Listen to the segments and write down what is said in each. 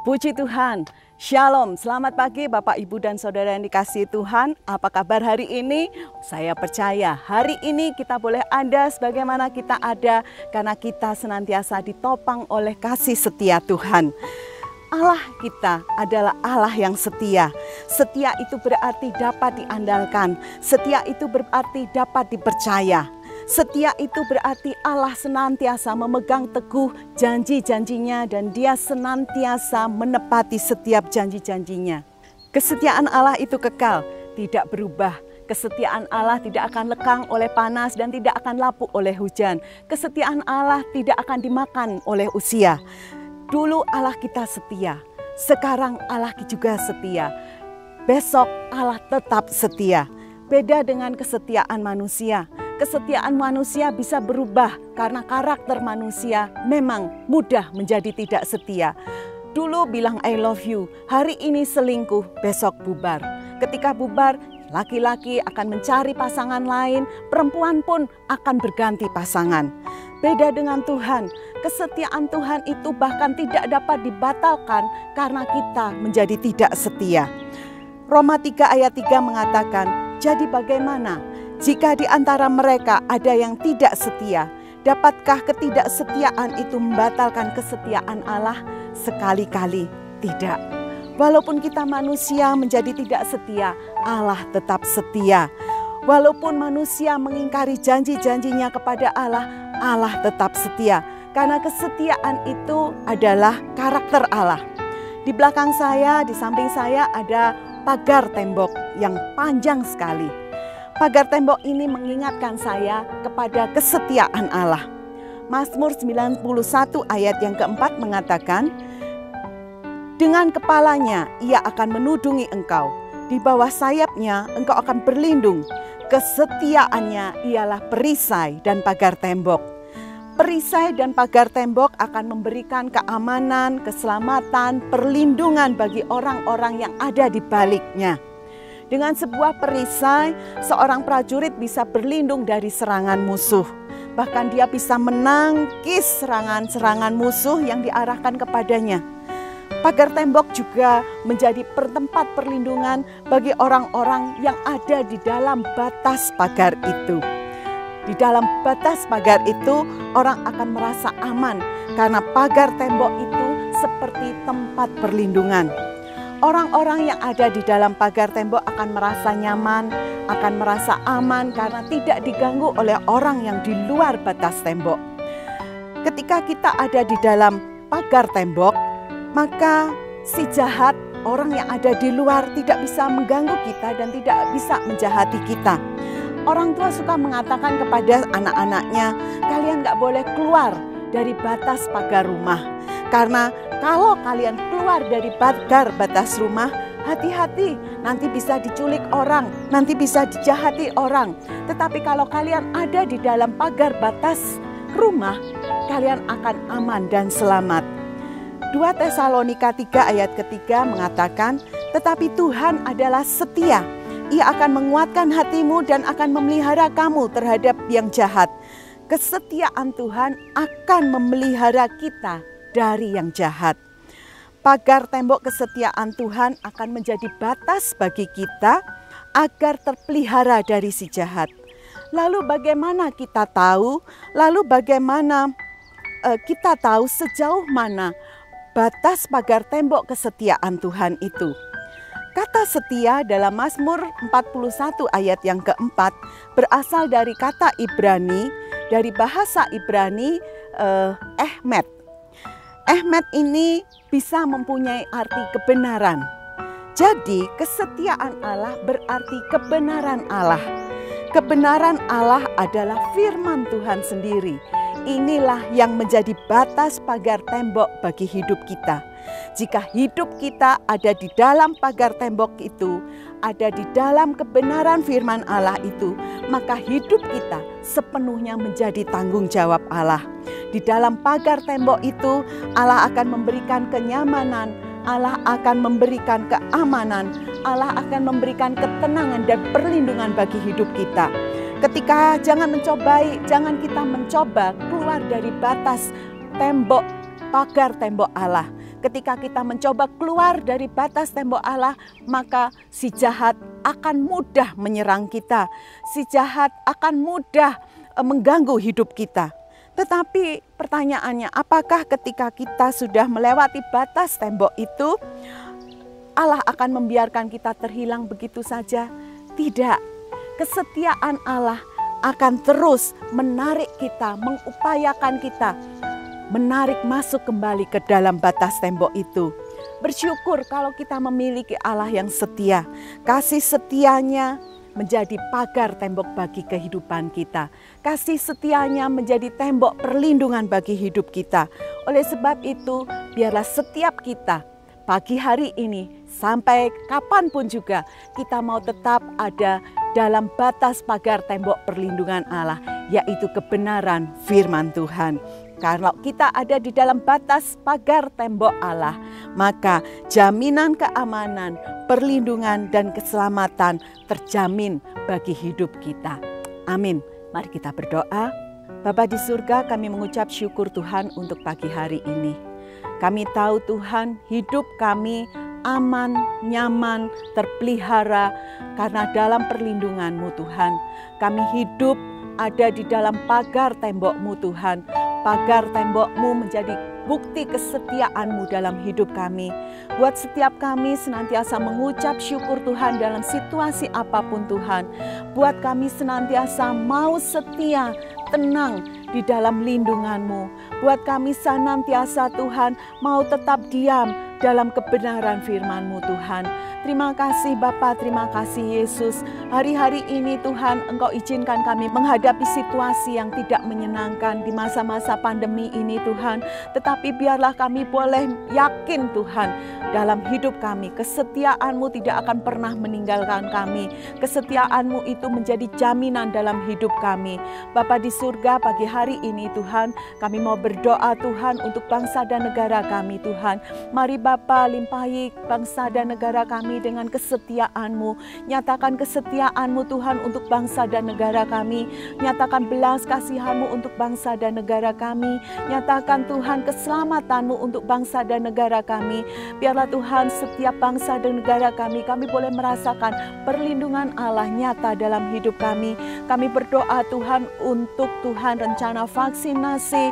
Puji Tuhan, Shalom, selamat pagi Bapak Ibu dan Saudara yang dikasihi Tuhan. Apa kabar hari ini? Saya percaya hari ini kita boleh ada sebagaimana kita ada karena kita senantiasa ditopang oleh kasih setia Tuhan. Allah kita adalah Allah yang setia. Setia itu berarti dapat diandalkan. Setia itu berarti dapat dipercaya. Setia itu berarti Allah senantiasa memegang teguh janji-janjinya dan Dia senantiasa menepati setiap janji-janjinya. Kesetiaan Allah itu kekal, tidak berubah. Kesetiaan Allah tidak akan lekang oleh panas dan tidak akan lapuk oleh hujan. Kesetiaan Allah tidak akan dimakan oleh usia. Dulu Allah kita setia, sekarang Allah juga setia. Besok Allah tetap setia. Beda dengan kesetiaan manusia. Kesetiaan manusia bisa berubah karena karakter manusia memang mudah menjadi tidak setia. Dulu bilang I love you, hari ini selingkuh, besok bubar. Ketika bubar, laki-laki akan mencari pasangan lain, perempuan pun akan berganti pasangan. Beda dengan Tuhan, kesetiaan Tuhan itu bahkan tidak dapat dibatalkan karena kita menjadi tidak setia. Roma 3 ayat 3 mengatakan, jadi bagaimana jika di antara mereka ada yang tidak setia? Dapatkah ketidaksetiaan itu membatalkan kesetiaan Allah? Sekali-kali tidak. Walaupun kita manusia menjadi tidak setia, Allah tetap setia. Walaupun manusia mengingkari janji-janjinya kepada Allah, Allah tetap setia. Karena kesetiaan itu adalah karakter Allah. Di belakang saya, di samping saya ada pagar tembok yang panjang sekali. Pagar tembok ini mengingatkan saya kepada kesetiaan Allah. Mazmur 91 ayat yang keempat mengatakan, dengan kepalanya ia akan menudungi engkau, di bawah sayapnya engkau akan berlindung. Kesetiaannya ialah perisai dan pagar tembok. Perisai dan pagar tembok akan memberikan keamanan, keselamatan, perlindungan bagi orang-orang yang ada di baliknya. Dengan sebuah perisai, seorang prajurit bisa berlindung dari serangan musuh. Bahkan dia bisa menangkis serangan-serangan musuh yang diarahkan kepadanya. Pagar tembok juga menjadi tempat perlindungan bagi orang-orang yang ada di dalam batas pagar itu. Di dalam batas pagar itu, orang akan merasa aman karena pagar tembok itu seperti tempat perlindungan. Orang-orang yang ada di dalam pagar tembok akan merasa nyaman, akan merasa aman karena tidak diganggu oleh orang yang di luar batas tembok. Ketika kita ada di dalam pagar tembok, maka si jahat, orang yang ada di luar tidak bisa mengganggu kita dan tidak bisa menjahati kita. Orang tua suka mengatakan kepada anak-anaknya, kalian gak boleh keluar dari batas pagar rumah. Karena kalau kalian keluar dari pagar batas rumah, hati-hati, nanti bisa diculik orang, nanti bisa dijahati orang. Tetapi kalau kalian ada di dalam pagar batas rumah, kalian akan aman dan selamat. 2 Tesalonika 3 ayat ketiga mengatakan, tetapi Tuhan adalah setia. Ia akan menguatkan hatimu dan akan memelihara kamu terhadap yang jahat. Kesetiaan Tuhan akan memelihara kita dari yang jahat. Pagar tembok kesetiaan Tuhan akan menjadi batas bagi kita agar terpelihara dari si jahat. Lalu bagaimana kita tahu? Lalu bagaimana kita tahu sejauh mana batas pagar tembok kesetiaan Tuhan itu? Kata setia dalam Mazmur 41 ayat yang keempat berasal dari kata Ibrani, dari bahasa Ibrani ehmet. Ehmet ini bisa mempunyai arti kebenaran. Jadi kesetiaan Allah berarti kebenaran Allah. Kebenaran Allah adalah firman Tuhan sendiri. Inilah yang menjadi batas pagar tembok bagi hidup kita. Jika hidup kita ada di dalam pagar tembok itu, ada di dalam kebenaran firman Allah itu, maka hidup kita sepenuhnya menjadi tanggung jawab Allah. Di dalam pagar tembok itu, Allah akan memberikan kenyamanan, Allah akan memberikan keamanan, Allah akan memberikan ketenangan dan perlindungan bagi hidup kita. Ketika jangan kita mencoba keluar dari batas tembok, pagar tembok Allah. ketika kita mencoba keluar dari batas tembok Allah, maka si jahat akan mudah menyerang kita. Si jahat akan mudah mengganggu hidup kita. Tetapi pertanyaannya, apakah ketika kita sudah melewati batas tembok itu, Allah akan membiarkan kita terhilang begitu saja? Tidak. Kesetiaan Allah akan terus menarik kita, mengupayakan kita, menarik masuk kembali ke dalam batas tembok itu. Bersyukur kalau kita memiliki Allah yang setia. Kasih setianya menjadi pagar tembok bagi kehidupan kita. Kasih setianya menjadi tembok perlindungan bagi hidup kita. Oleh sebab itu, biarlah setiap kita pagi hari ini sampai kapanpun juga kita mau tetap ada dalam batas pagar tembok perlindungan Allah, yaitu kebenaran firman Tuhan. Kalau kita ada di dalam batas pagar tembok Allah, maka jaminan keamanan, perlindungan, dan keselamatan terjamin bagi hidup kita. Amin. Mari kita berdoa. Bapa di surga, kami mengucap syukur Tuhan untuk pagi hari ini. Kami tahu Tuhan, hidup kami aman, nyaman, terpelihara karena dalam perlindungan-Mu Tuhan. Kami hidup ada di dalam pagar tembok-Mu Tuhan. Pagar tembok-Mu menjadi bukti kesetiaan-Mu dalam hidup kami. Buat setiap kami senantiasa mengucap syukur Tuhan dalam situasi apapun Tuhan. Buat kami senantiasa mau setia, tenang di dalam lindungan-Mu. Buat kami senantiasa Tuhan mau tetap diam dalam kebenaran firman-Mu Tuhan. Terima kasih Bapa, terima kasih Yesus. Hari-hari ini Tuhan, Engkau izinkan kami menghadapi situasi yang tidak menyenangkan di masa-masa pandemi ini Tuhan. Tetapi biarlah kami boleh yakin Tuhan, dalam hidup kami kesetiaan-Mu tidak akan pernah meninggalkan kami. Kesetiaan-Mu itu menjadi jaminan dalam hidup kami. Bapa di surga, pagi hari ini Tuhan, kami mau berdoa Tuhan untuk bangsa dan negara kami Tuhan. Mari Bapa, limpahi bangsa dan negara kami dengan kesetiaan-Mu. Nyatakan kesetiaan-Mu Tuhan untuk bangsa dan negara kami. Nyatakan belas kasihan-Mu untuk bangsa dan negara kami. Nyatakan Tuhan keselamatan-Mu untuk bangsa dan negara kami. Biarlah Tuhan setiap bangsa dan negara kami boleh merasakan perlindungan Allah nyata dalam hidup kami. Kami berdoa Tuhan untuk Tuhan rencana vaksinasi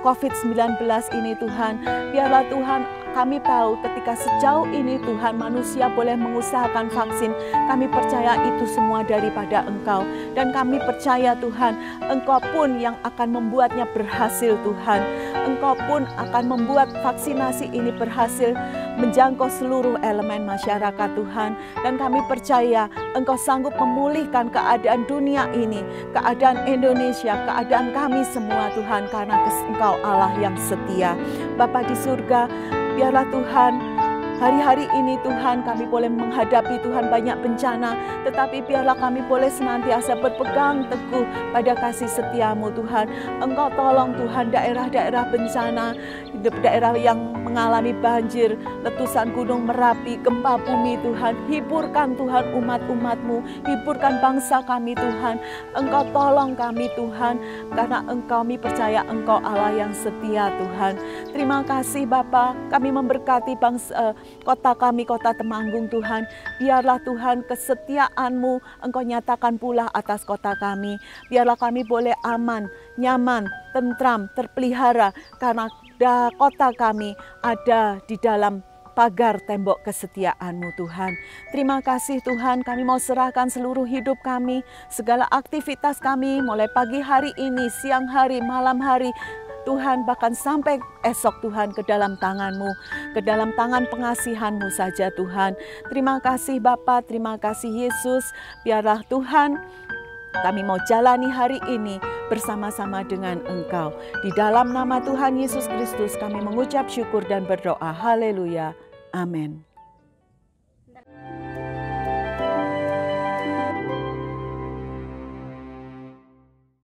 COVID-19 ini Tuhan. Biarlah Tuhan, kami tahu ketika sejauh ini Tuhan manusia boleh mengusahakan vaksin, kami percaya itu semua daripada Engkau. Dan kami percaya Tuhan, Engkau pun yang akan membuatnya berhasil Tuhan. Engkau pun akan membuat vaksinasi ini berhasil menjangkau seluruh elemen masyarakat Tuhan. Dan kami percaya Engkau sanggup memulihkan keadaan dunia ini, keadaan Indonesia, keadaan kami semua Tuhan, karena Engkau Allah yang setia. Bapa di surga, biarlah Tuhan, hari-hari ini Tuhan kami boleh menghadapi Tuhan banyak bencana, tetapi biarlah kami boleh senantiasa berpegang teguh pada kasih setia-Mu Tuhan. Engkau tolong Tuhan daerah-daerah bencana, daerah yang mengalami banjir, letusan gunung Merapi, gempa bumi Tuhan. Hiburkan Tuhan umat-umat-Mu, hiburkan bangsa kami Tuhan. Engkau tolong kami Tuhan, karena kami percaya Engkau Allah yang setia Tuhan. Terima kasih Bapa, kami memberkati bangsa kota kami, kota Temanggung Tuhan. Biarlah Tuhan kesetiaan-Mu Engkau nyatakan pula atas kota kami. Biarlah kami boleh aman, nyaman, tentram, terpelihara, karena kota kami ada di dalam pagar tembok kesetiaan-Mu Tuhan. Terima kasih Tuhan, kami mau serahkan seluruh hidup kami, segala aktivitas kami mulai pagi hari ini, siang hari, malam hari, Tuhan, bahkan sampai esok Tuhan, ke dalam tangan-Mu, ke dalam tangan pengasihan-Mu saja Tuhan. Terima kasih Bapa, terima kasih Yesus. Biarlah Tuhan, kami mau jalani hari ini bersama-sama dengan Engkau. Di dalam nama Tuhan Yesus Kristus kami mengucap syukur dan berdoa. Haleluya. Amin.